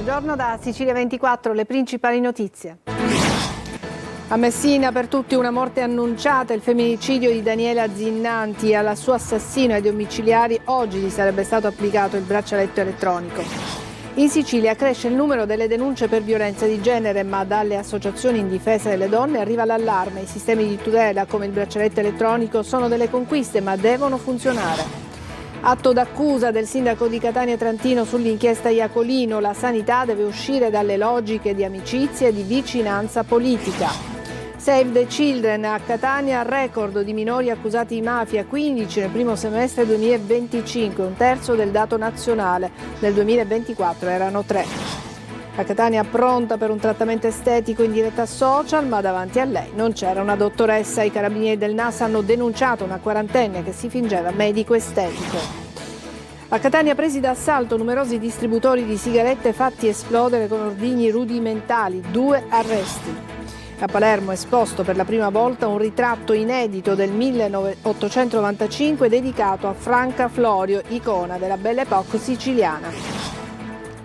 Buongiorno da Sicilia 24, le principali notizie. A Messina per tutti una morte annunciata, il femminicidio di Daniela Zinnanti. Al suo assassino ai domiciliari oggi gli sarebbe stato applicato il braccialetto elettronico. In Sicilia cresce il numero delle denunce per violenza di genere, ma dalle associazioni in difesa delle donne arriva l'allarme. I sistemi di tutela come il braccialetto elettronico sono delle conquiste, ma devono funzionare. Atto d'accusa del sindaco di Catania Trantino sull'inchiesta Iacolino. La sanità deve uscire dalle logiche di amicizia e di vicinanza politica. Save the Children a Catania, record di minori accusati di mafia, 15 nel primo semestre 2025, un terzo del dato nazionale. Nel 2024 erano 3. La Catania pronta per un trattamento estetico in diretta social, ma davanti a lei non c'era una dottoressa. I carabinieri del NAS hanno denunciato una quarantenne che si fingeva medico estetico. A Catania presi d'assalto numerosi distributori di sigarette fatti esplodere con ordigni rudimentali, 2 arresti. A Palermo è esposto per la prima volta un ritratto inedito del 1895 dedicato a Franca Florio, icona della Belle Époque siciliana.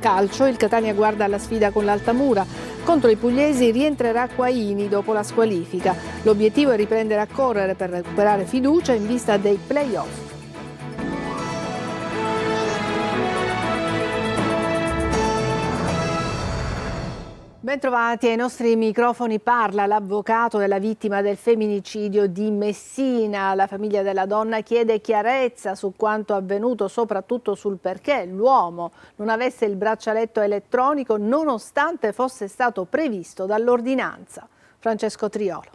Calcio, il Catania guarda alla sfida con l'Altamura. Contro i pugliesi rientrerà Quaini dopo la squalifica. L'obiettivo è riprendere a correre per recuperare fiducia in vista dei play-off. Bentrovati ai nostri microfoni. Parla l'avvocato della vittima del femminicidio di Messina. La famiglia della donna chiede chiarezza su quanto avvenuto, soprattutto sul perché l'uomo non avesse il braccialetto elettronico nonostante fosse stato previsto dall'ordinanza. Francesco Triolo.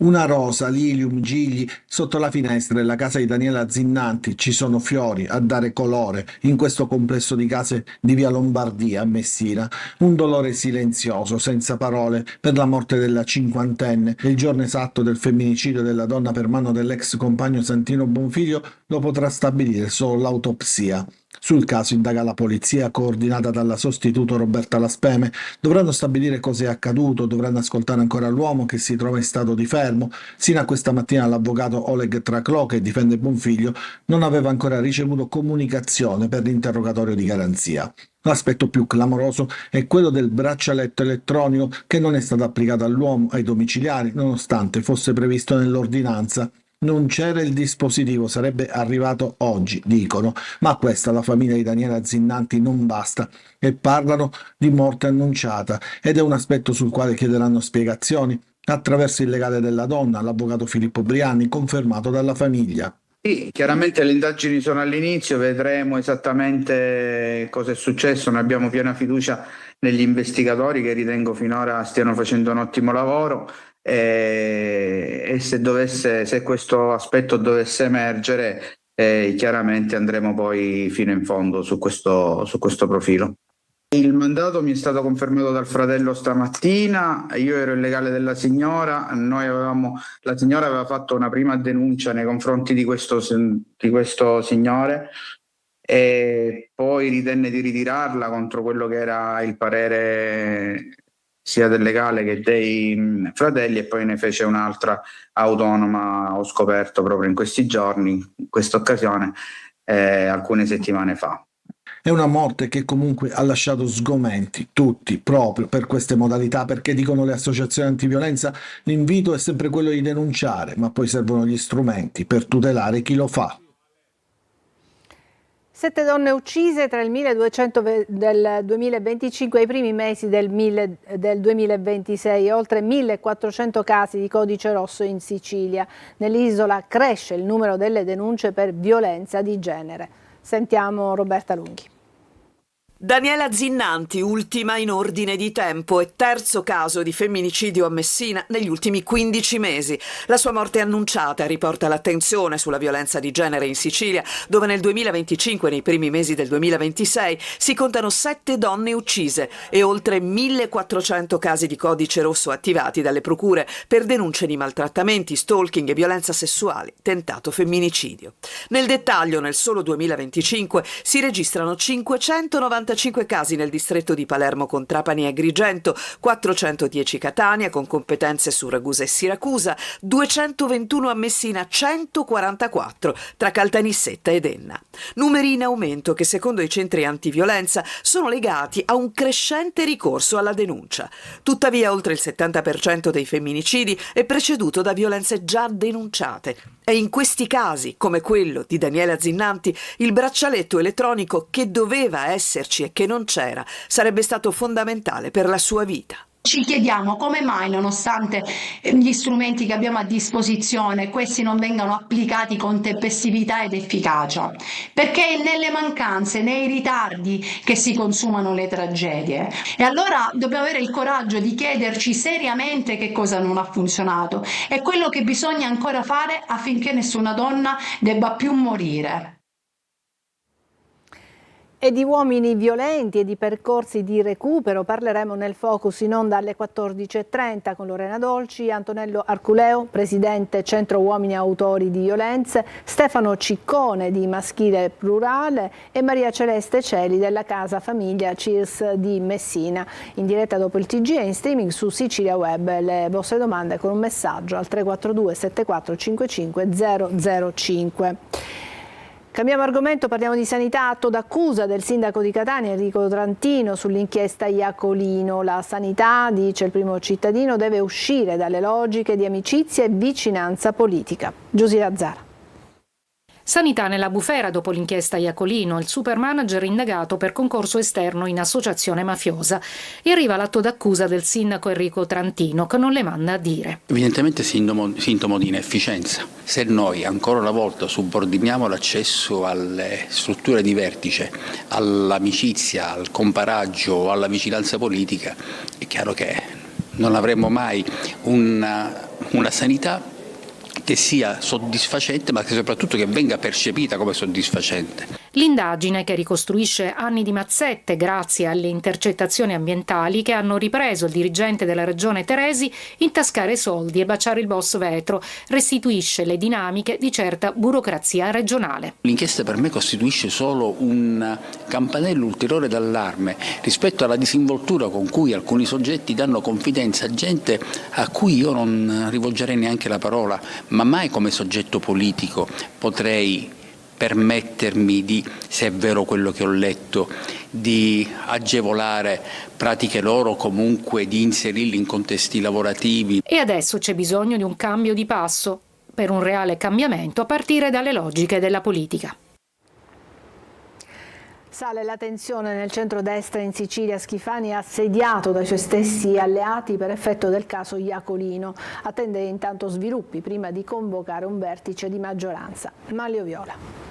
Una rosa, lilium, gigli, sotto la finestra della casa di Daniela Zinnanti ci sono fiori a dare colore in questo complesso di case di via Lombardia a Messina. Un dolore silenzioso, senza parole, per la morte della cinquantenne. Il giorno esatto del femminicidio della donna per mano dell'ex compagno Santino Bonfiglio lo potrà stabilire solo l'autopsia. Sul caso indaga la polizia, coordinata dalla sostituto Roberta Laspeme. Dovranno stabilire cosa è accaduto, dovranno ascoltare ancora l'uomo che si trova in stato di fermo. Sino a questa mattina l'avvocato Oleg Traclo, che difende Bonfiglio, non aveva ancora ricevuto comunicazione per l'interrogatorio di garanzia. L'aspetto più clamoroso è quello del braccialetto elettronico che non è stato applicato all'uomo ai domiciliari, nonostante fosse previsto nell'ordinanza. Non c'era il dispositivo, sarebbe arrivato oggi, dicono, ma a questa la famiglia di Daniela Zinnanti non basta e parlano di morte annunciata ed è un aspetto sul quale chiederanno spiegazioni attraverso il legale della donna, l'avvocato Filippo Briani, confermato dalla famiglia. Sì, chiaramente le indagini sono all'inizio, vedremo esattamente cosa è successo, noi abbiamo piena fiducia negli investigatori che ritengo finora stiano facendo un ottimo lavoro. E se questo aspetto dovesse emergere, chiaramente andremo poi fino in fondo su questo profilo. Il mandato mi è stato confermato dal fratello stamattina, io ero il legale della signora, la signora aveva fatto una prima denuncia nei confronti di questo signore e poi ritenne di ritirarla contro quello che era il parere sia del legale che dei fratelli, e poi ne fece un'altra autonoma, ho scoperto proprio in questi giorni, in questa occasione, alcune settimane fa. È una morte che comunque ha lasciato sgomenti tutti proprio per queste modalità, perché dicono le associazioni antiviolenza l'invito è sempre quello di denunciare, ma poi servono gli strumenti per tutelare chi lo fa. 7 donne uccise tra il 1200 del 2025 e i primi mesi del 2026, oltre 1400 casi di codice rosso in Sicilia. Nell'isola cresce il numero delle denunce per violenza di genere. Sentiamo Roberta Lunghi. Daniela Zinnanti, ultima in ordine di tempo e terzo caso di femminicidio a Messina negli ultimi 15 mesi. La sua morte annunciata riporta l'attenzione sulla violenza di genere in Sicilia, dove nel 2025 e nei primi mesi del 2026 si contano 7 donne uccise e oltre 1400 casi di codice rosso attivati dalle procure per denunce di maltrattamenti, stalking e violenza sessuale, tentato femminicidio. Nel dettaglio, nel solo 2025 si registrano 590 95 casi nel distretto di Palermo con Trapani e Agrigento, 410 Catania con competenze su Ragusa e Siracusa, 221 a Messina, 144 tra Caltanissetta ed Enna. Numeri in aumento che secondo i centri antiviolenza sono legati a un crescente ricorso alla denuncia. Tuttavia oltre il 70% dei femminicidi è preceduto da violenze già denunciate e in questi casi, come quello di Daniela Zinnanti, il braccialetto elettronico che doveva esserci e che non c'era sarebbe stato fondamentale per la sua vita. Ci chiediamo come mai, nonostante gli strumenti che abbiamo a disposizione, questi non vengano applicati con tempestività ed efficacia. Perché è nelle mancanze, nei ritardi che si consumano le tragedie. E allora dobbiamo avere il coraggio di chiederci seriamente che cosa non ha funzionato e quello che bisogna ancora fare affinché nessuna donna debba più morire. E di uomini violenti e di percorsi di recupero parleremo nel Focus in onda alle 14.30 con Lorena Dolci, Antonello Arculeo, presidente Centro Uomini Autori di Violenze, Stefano Ciccone di Maschile Plurale e Maria Celeste Celi della Casa Famiglia CIRS di Messina. In diretta dopo il TG e in streaming su Sicilia Web. Le vostre domande con un messaggio al 342 7455 005. Cambiamo argomento, parliamo di sanità. Atto d'accusa del sindaco di Catania Enrico Trantino sull'inchiesta Iacolino. La sanità, dice il primo cittadino, deve uscire dalle logiche di amicizia e vicinanza politica. Giuseppe Zara. Sanità nella bufera dopo l'inchiesta Iacolino, il supermanager indagato per concorso esterno in associazione mafiosa. E arriva l'atto d'accusa del sindaco Enrico Trantino che non le manda a dire. Evidentemente sintomo di inefficienza. Se noi ancora una volta subordiniamo l'accesso alle strutture di vertice, all'amicizia, al comparaggio, alla vicinanza politica, è chiaro che non avremo mai una sanità che sia soddisfacente, ma che soprattutto che venga percepita come soddisfacente. L'indagine, che ricostruisce anni di mazzette grazie alle intercettazioni ambientali che hanno ripreso il dirigente della regione Teresi intascare soldi e baciare il boss Vetro, restituisce le dinamiche di certa burocrazia regionale. L'inchiesta per me costituisce solo un campanello ulteriore d'allarme rispetto alla disinvoltura con cui alcuni soggetti danno confidenza a gente a cui io non rivolgerei neanche la parola, ma mai come soggetto politico potrei permettermi di, se è vero quello che ho letto, di agevolare pratiche loro, comunque di inserirli in contesti lavorativi. E adesso c'è bisogno di un cambio di passo per un reale cambiamento a partire dalle logiche della politica. Sale la tensione nel centrodestra in Sicilia. Schifani è assediato dai suoi stessi alleati per effetto del caso Iacolino. Attende intanto sviluppi prima di convocare un vertice di maggioranza. Manlio Viola.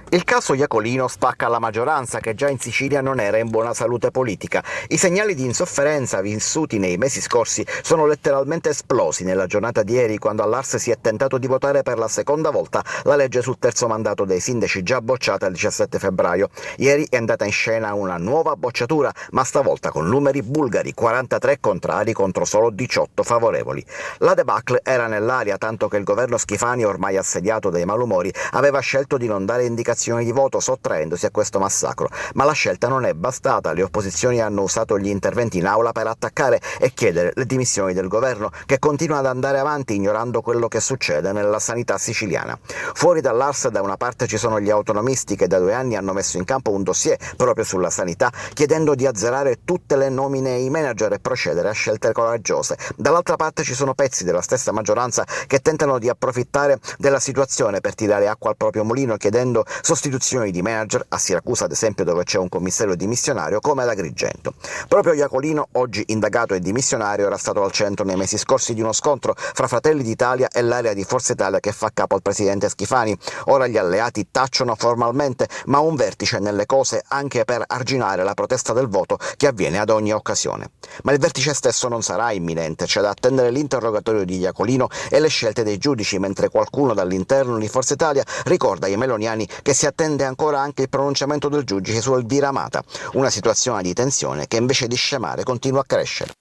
Il caso Iacolino spacca la maggioranza che già in Sicilia non era in buona salute politica. I segnali di insofferenza vissuti nei mesi scorsi sono letteralmente esplosi nella giornata di ieri, quando all'Ars si è tentato di votare per la seconda volta la legge sul terzo mandato dei sindaci, già bocciata il 17 febbraio. Ieri è andata in scena una nuova bocciatura, ma stavolta con numeri bulgari, 43 contrari contro solo 18 favorevoli. La debacle era nell'aria, tanto che il governo Schifani, ormai assediato dai malumori, aveva scelto di non dare indicazioni di voto sottraendosi a questo massacro, ma la scelta non è bastata. Le opposizioni hanno usato gli interventi in aula per attaccare e chiedere le dimissioni del governo, che continua ad andare avanti ignorando quello che succede nella sanità siciliana. Fuori dall'Ars da una parte ci sono gli autonomisti che da 2 anni hanno messo in campo un dossier proprio sulla sanità, chiedendo di azzerare tutte le nomine ai manager e procedere a scelte coraggiose. Dall'altra parte ci sono pezzi della stessa maggioranza che tentano di approfittare della situazione per tirare acqua al proprio mulino, chiedendo sostituzioni di manager, a Siracusa ad esempio dove c'è un commissario dimissionario, come ad Agrigento. Proprio Iacolino, oggi indagato e dimissionario, era stato al centro nei mesi scorsi di uno scontro fra Fratelli d'Italia e l'area di Forza Italia che fa capo al presidente Schifani. Ora gli alleati tacciono formalmente, ma un vertice nelle cose anche per arginare la protesta del voto che avviene ad ogni occasione. Ma il vertice stesso non sarà imminente, c'è da attendere l'interrogatorio di Iacolino e le scelte dei giudici, mentre qualcuno dall'interno di Forza Italia ricorda ai meloniani che si attende ancora anche il pronunciamento del giudice su Elvira Amata, una situazione di tensione che invece di scemare continua a crescere.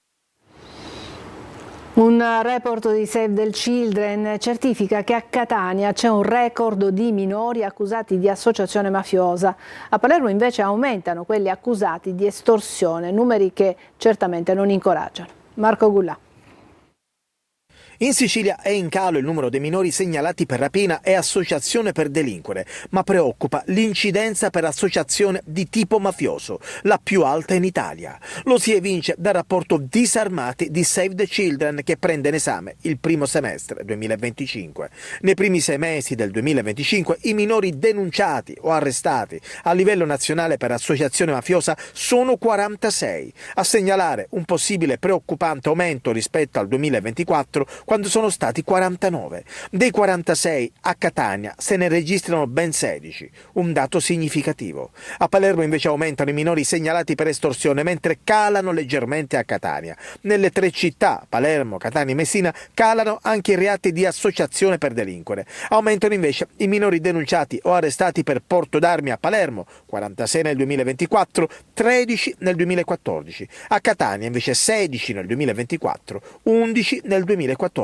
Un report di Save the Children certifica che a Catania c'è un record di minori accusati di associazione mafiosa. A Palermo invece aumentano quelli accusati di estorsione, numeri che certamente non incoraggiano. Marco Gullà. In Sicilia è in calo il numero dei minori segnalati per rapina e associazione per delinquere, ma preoccupa l'incidenza per associazione di tipo mafioso, la più alta in Italia. Lo si evince dal rapporto Disarmati di Save the Children che prende in esame il primo semestre 2025. Nei primi 6 mesi del 2025 i minori denunciati o arrestati a livello nazionale per associazione mafiosa sono 46, a segnalare un possibile preoccupante aumento rispetto al 2024, quando sono stati 49. Dei 46 a Catania se ne registrano ben 16, un dato significativo. A Palermo invece aumentano i minori segnalati per estorsione, mentre calano leggermente a Catania. Nelle 3 città, Palermo, Catania e Messina, calano anche i reati di associazione per delinquere. Aumentano invece i minori denunciati o arrestati per porto d'armi a Palermo, 46 nel 2024, 13 nel 2014. A Catania invece 16 nel 2024, 11 nel 2014.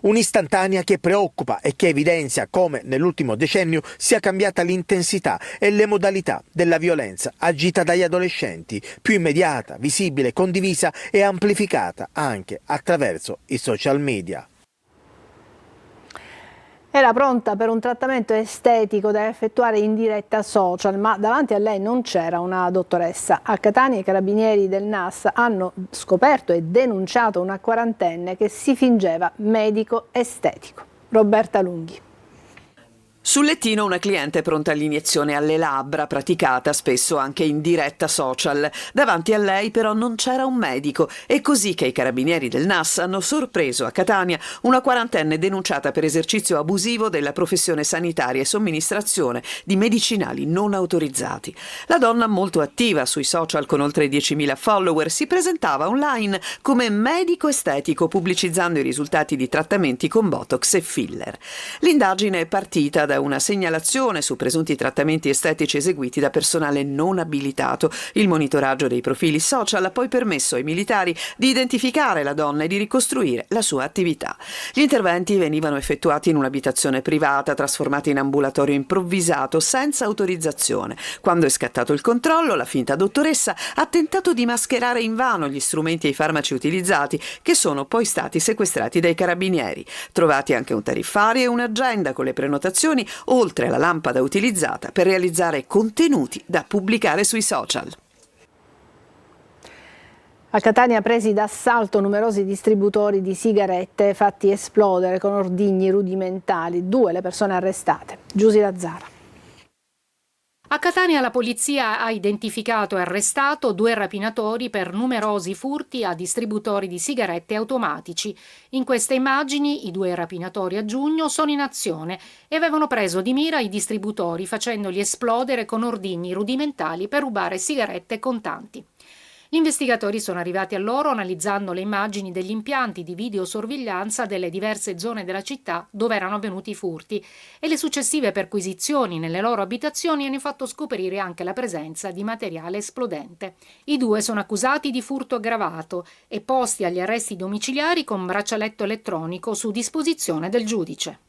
Un'istantanea che preoccupa e che evidenzia come nell'ultimo decennio sia cambiata l'intensità e le modalità della violenza agita dagli adolescenti, più immediata, visibile, condivisa e amplificata anche attraverso i social media. Era pronta per un trattamento estetico da effettuare in diretta social, ma davanti a lei non c'era una dottoressa. A Catania i carabinieri del NAS hanno scoperto e denunciato una quarantenne che si fingeva medico estetico. Roberta Lunghi. Sul lettino una cliente pronta all'iniezione alle labbra, praticata spesso anche in diretta social. Davanti a lei però non c'era un medico, è così che i carabinieri del NAS hanno sorpreso a Catania una quarantenne denunciata per esercizio abusivo della professione sanitaria e somministrazione di medicinali non autorizzati. La donna, molto attiva sui social con oltre 10.000 follower, si presentava online come medico estetico, pubblicizzando i risultati di trattamenti con Botox e filler. L'indagine è partita da una segnalazione su presunti trattamenti estetici eseguiti da personale non abilitato. Il monitoraggio dei profili social ha poi permesso ai militari di identificare la donna e di ricostruire la sua attività. Gli interventi venivano effettuati in un'abitazione privata, trasformata in ambulatorio improvvisato senza autorizzazione. Quando è scattato il controllo, la finta dottoressa ha tentato di mascherare invano gli strumenti e i farmaci utilizzati, che sono poi stati sequestrati dai carabinieri. Trovati anche un tariffario e un'agenda con le prenotazioni, oltre alla lampada utilizzata per realizzare contenuti da pubblicare sui social. A Catania presi d'assalto numerosi distributori di sigarette fatti esplodere con ordigni rudimentali. 2 le persone arrestate. Giusy Lazzara. A Catania la polizia ha identificato e arrestato 2 rapinatori per numerosi furti a distributori di sigarette automatici. In queste immagini i 2 rapinatori a giugno sono in azione e avevano preso di mira i distributori facendoli esplodere con ordigni rudimentali per rubare sigarette e contanti. Gli investigatori sono arrivati a loro analizzando le immagini degli impianti di videosorveglianza delle diverse zone della città dove erano avvenuti i furti e le successive perquisizioni nelle loro abitazioni hanno fatto scoprire anche la presenza di materiale esplodente. I 2 sono accusati di furto aggravato e posti agli arresti domiciliari con braccialetto elettronico su disposizione del giudice.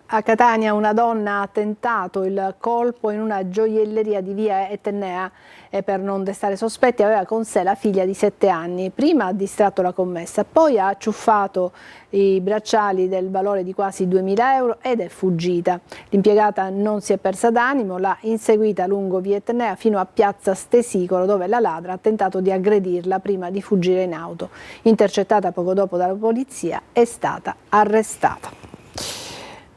A Catania una donna ha tentato il colpo in una gioielleria di via Etnea e per non destare sospetti aveva con sé la figlia di 7 anni. Prima ha distratto la commessa, poi ha acciuffato i bracciali del valore di quasi 2.000 euro ed è fuggita. L'impiegata non si è persa d'animo, l'ha inseguita lungo via Etnea fino a piazza Stesicolo, dove la ladra ha tentato di aggredirla prima di fuggire in auto. Intercettata poco dopo dalla polizia, è stata arrestata.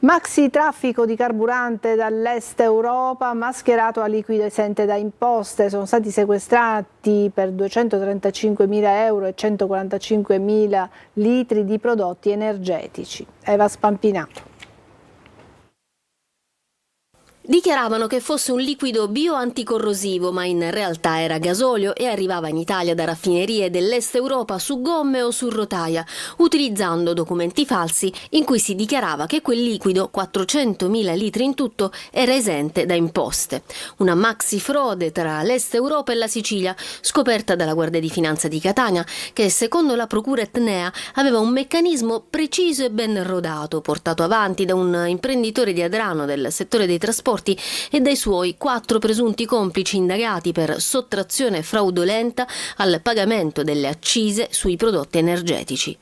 Maxi traffico di carburante dall'est Europa mascherato a liquido esente da imposte. Sono stati sequestrati per 235.000 euro e 145.000 litri di prodotti energetici. Eva Spampinato. Dichiaravano che fosse un liquido bioanticorrosivo, ma in realtà era gasolio e arrivava in Italia da raffinerie dell'Est Europa su gomme o su rotaia, utilizzando documenti falsi in cui si dichiarava che quel liquido, 400.000 litri in tutto, era esente da imposte. Una maxi frode tra l'Est Europa e la Sicilia, scoperta dalla Guardia di Finanza di Catania, che secondo la procura etnea aveva un meccanismo preciso e ben rodato, portato avanti da un imprenditore di Adrano del settore dei trasporti e dai suoi 4 presunti complici indagati per sottrazione fraudolenta al pagamento delle accise sui prodotti energetici.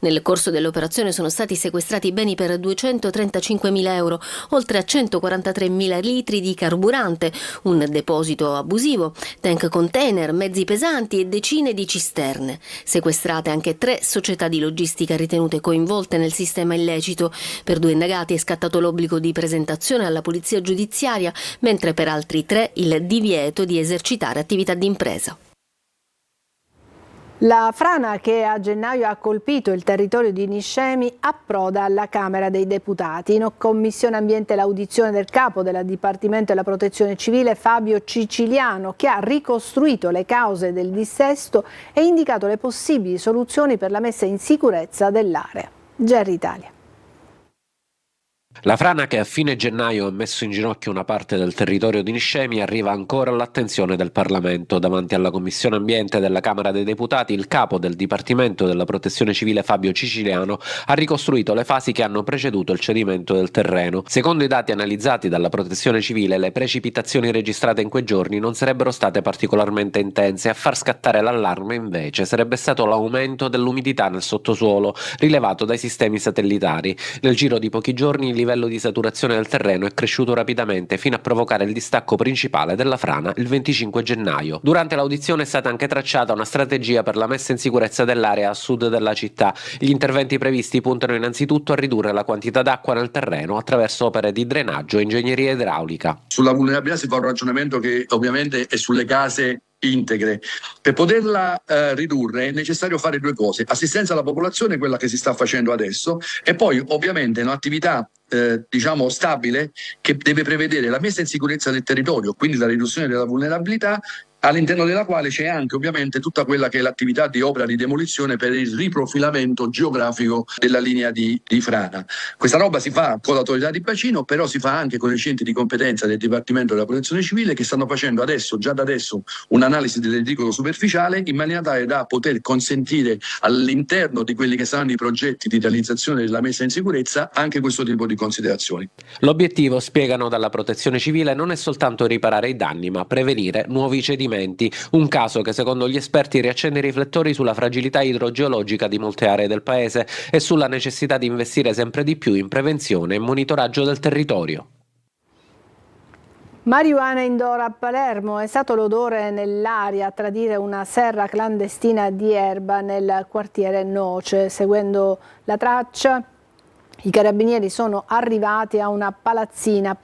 Nel corso dell'operazione sono stati sequestrati beni per 235.000 euro, oltre a 143.000 litri di carburante, un deposito abusivo, tank container, mezzi pesanti e decine di cisterne. Sequestrate anche 3 società di logistica ritenute coinvolte nel sistema illecito. Per 2 indagati è scattato l'obbligo di presentazione alla polizia giudiziaria, mentre per altri 3 il divieto di esercitare attività d'impresa. La frana che a gennaio ha colpito il territorio di Niscemi approda alla Camera dei Deputati. In Commissione Ambiente l'audizione del capo del Dipartimento della Protezione Civile Fabio Ciciliano, che ha ricostruito le cause del dissesto e indicato le possibili soluzioni per la messa in sicurezza dell'area. GR Italia. La frana che a fine gennaio ha messo in ginocchio una parte del territorio di Niscemi arriva ancora all'attenzione del Parlamento. Davanti alla Commissione Ambiente della Camera dei Deputati, il capo del Dipartimento della Protezione Civile Fabio Ciciliano ha ricostruito le fasi che hanno preceduto il cedimento del terreno. Secondo i dati analizzati dalla Protezione Civile, le precipitazioni registrate in quei giorni non sarebbero state particolarmente intense. A far scattare l'allarme invece sarebbe stato l'aumento dell'umidità nel sottosuolo rilevato dai sistemi satellitari. Nel giro di pochi giorni il livello di saturazione del terreno è cresciuto rapidamente fino a provocare il distacco principale della frana il 25 gennaio. Durante l'audizione è stata anche tracciata una strategia per la messa in sicurezza dell'area a sud della città. Gli interventi previsti puntano innanzitutto a ridurre la quantità d'acqua nel terreno attraverso opere di drenaggio e ingegneria idraulica. Sulla vulnerabilità si fa un ragionamento che ovviamente è sulle case integre. Per poterla ridurre è necessario fare 2 cose: assistenza alla popolazione, quella che si sta facendo adesso, e poi ovviamente un'attività stabile che deve prevedere la messa in sicurezza del territorio, quindi la riduzione della vulnerabilità, all'interno della quale c'è anche ovviamente tutta quella che è l'attività di opera di demolizione per il riprofilamento geografico della linea di frana. Questa roba si fa con l'autorità di bacino, però si fa anche con i centri di competenza del Dipartimento della Protezione Civile, che stanno facendo già da adesso un'analisi dell'edicolo superficiale in maniera tale da poter consentire all'interno di quelli che saranno i progetti di realizzazione della messa in sicurezza anche questo tipo di considerazioni. L'obiettivo, spiegano dalla Protezione Civile, non è soltanto riparare i danni, ma prevenire nuovi cedimenti. Un caso che secondo gli esperti riaccende i riflettori sulla fragilità idrogeologica di molte aree del paese e sulla necessità di investire sempre di più in prevenzione e monitoraggio del territorio. Marijuana indoor a Palermo, è stato l'odore nell'aria a tradire una serra clandestina di erba nel quartiere Noce. Seguendo la traccia, i carabinieri sono arrivati a una palazzina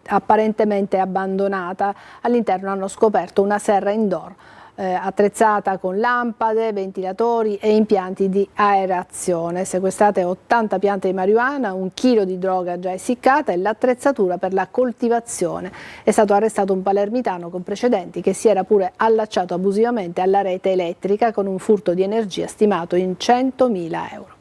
apparentemente abbandonata. All'interno hanno scoperto una serra indoor attrezzata con lampade, ventilatori e impianti di aerazione. Sequestrate 80 piante di marijuana, 1 chilo di droga già essiccata e l'attrezzatura per la coltivazione. È stato arrestato un palermitano con precedenti che si era pure allacciato abusivamente alla rete elettrica con un furto di energia stimato in 100.000 euro.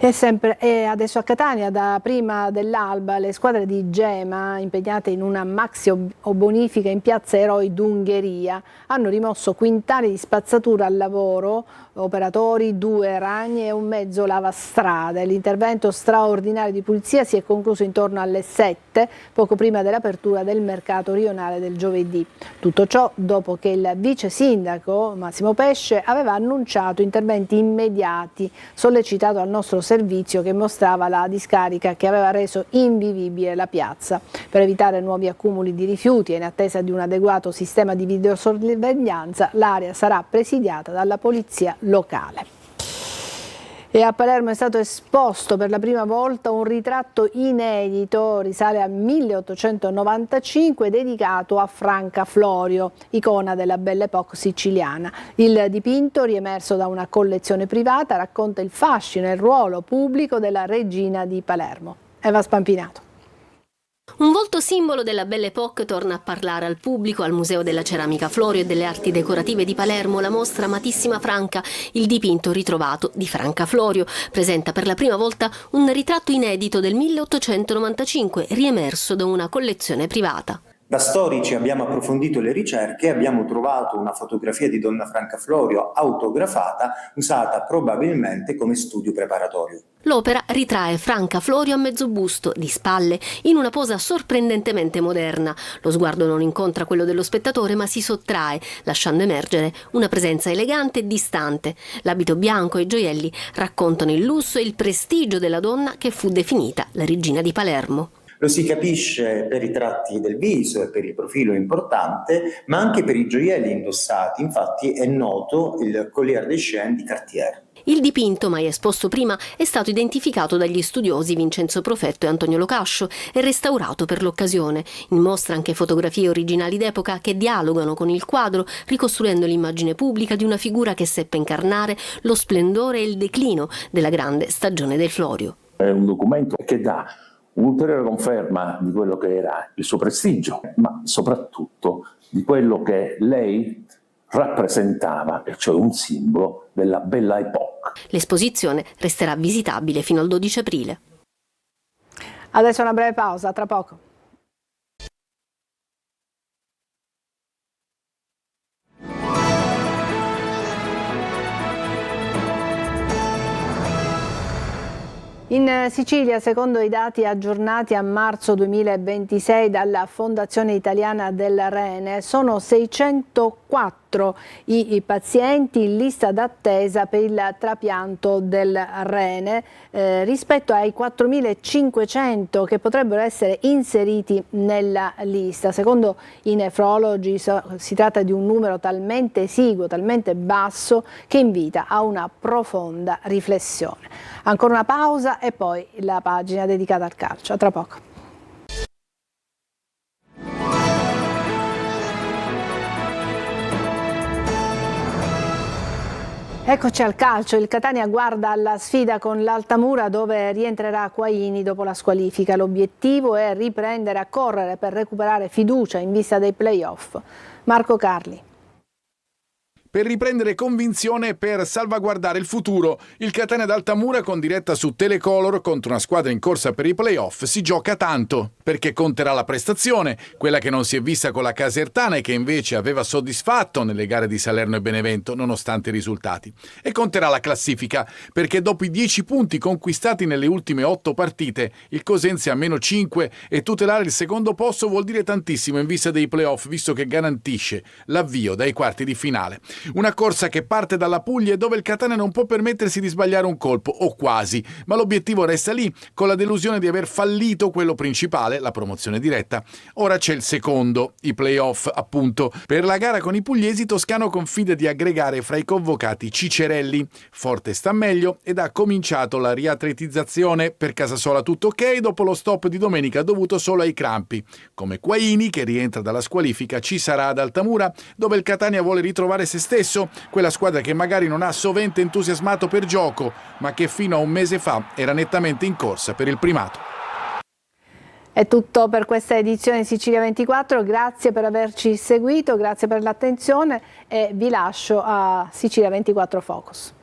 E adesso a Catania, da prima dell'alba, le squadre di Gema, impegnate in una maxi bonifica in piazza Eroi d'Ungheria, hanno rimosso quintali di spazzatura al lavoro, operatori, 2 ragni e un mezzo lavastrade. L'intervento straordinario di pulizia si è concluso intorno alle 7, poco prima dell'apertura del mercato rionale del giovedì. Tutto ciò dopo che il vice sindaco Massimo Pesce aveva annunciato interventi immediati, sollecitato al nostro servizio che mostrava la discarica che aveva reso invivibile la piazza. Per evitare nuovi accumuli di rifiuti e in attesa di un adeguato sistema di videosorveglianza, l'area sarà presidiata dalla polizia locale. E a Palermo è stato esposto per la prima volta un ritratto inedito, risale al 1895, dedicato a Franca Florio, icona della Belle Époque siciliana. Il dipinto, riemerso da una collezione privata, racconta il fascino e il ruolo pubblico della regina di Palermo. Eva Spampinato. Un volto simbolo della Belle Époque torna a parlare al pubblico. Al Museo della Ceramica Florio e delle Arti Decorative di Palermo la mostra Amatissima Franca, il dipinto ritrovato di Franca Florio, presenta per la prima volta un ritratto inedito del 1895, riemerso da una collezione privata. Da storici abbiamo approfondito le ricerche e abbiamo trovato una fotografia di Donna Franca Florio autografata, usata probabilmente come studio preparatorio. L'opera ritrae Franca Florio a mezzo busto, di spalle, in una posa sorprendentemente moderna. Lo sguardo non incontra quello dello spettatore, ma si sottrae, lasciando emergere una presenza elegante e distante. L'abito bianco e i gioielli raccontano il lusso e il prestigio della donna che fu definita la regina di Palermo. Lo si capisce per i tratti del viso e per il profilo importante, ma anche per i gioielli indossati. Infatti è noto il collier des Chaînes di Cartier. Il dipinto, mai esposto prima, è stato identificato dagli studiosi Vincenzo Profetto e Antonio Locascio e restaurato per l'occasione. In mostra anche fotografie originali d'epoca che dialogano con il quadro, ricostruendo l'immagine pubblica di una figura che seppe incarnare lo splendore e il declino della grande stagione del Florio. È un documento che dà un'ulteriore conferma di quello che era il suo prestigio, ma soprattutto di quello che lei rappresentava, e cioè un simbolo della Belle Époque. L'esposizione resterà visitabile fino al 12 aprile. Adesso una breve pausa, tra poco. In Sicilia, secondo i dati aggiornati a marzo 2026 dalla Fondazione Italiana del Rene, sono 604 i pazienti in lista d'attesa per il trapianto del rene rispetto ai 4.500 che potrebbero essere inseriti nella lista. Secondo i nefrologi si tratta di un numero talmente esiguo, talmente basso, che invita a una profonda riflessione. Ancora una pausa e poi la pagina dedicata al calcio. A tra poco. Eccoci al calcio, il Catania guarda alla sfida con l'Altamura dove rientrerà Acquaini dopo la squalifica. L'obiettivo è riprendere a correre per recuperare fiducia in vista dei play-off. Marco Carli. Per riprendere convinzione e per salvaguardare il futuro, il Catania d'Altamura con diretta su Telecolor contro una squadra in corsa per i playoff si gioca tanto, perché conterà la prestazione, quella che non si è vista con la Casertana e che invece aveva soddisfatto nelle gare di Salerno e Benevento nonostante i risultati. E conterà la classifica, perché dopo i 10 punti conquistati nelle ultime 8 partite, il Cosenza è a -5 e tutelare il secondo posto vuol dire tantissimo in vista dei playoff, visto che garantisce l'avvio dai quarti di finale. Una corsa che parte dalla Puglia dove il Catania non può permettersi di sbagliare un colpo, o quasi, ma l'obiettivo resta lì, con la delusione di aver fallito quello principale, la promozione diretta. Ora c'è il secondo, i play-off appunto. Per la gara con i pugliesi Toscano confida di aggregare fra i convocati Cicerelli. Forte sta meglio ed ha cominciato la riatletizzazione. Per Casasola tutto ok dopo lo stop di domenica dovuto solo ai crampi. Come Quaini, che rientra dalla squalifica, ci sarà ad Altamura, dove il Catania vuole ritrovare se stesso, quella squadra che magari non ha sovente entusiasmato per gioco, ma che fino a un mese fa era nettamente in corsa per il primato. È tutto per questa edizione di Sicilia 24, grazie per averci seguito, grazie per l'attenzione e vi lascio a Sicilia 24 Focus.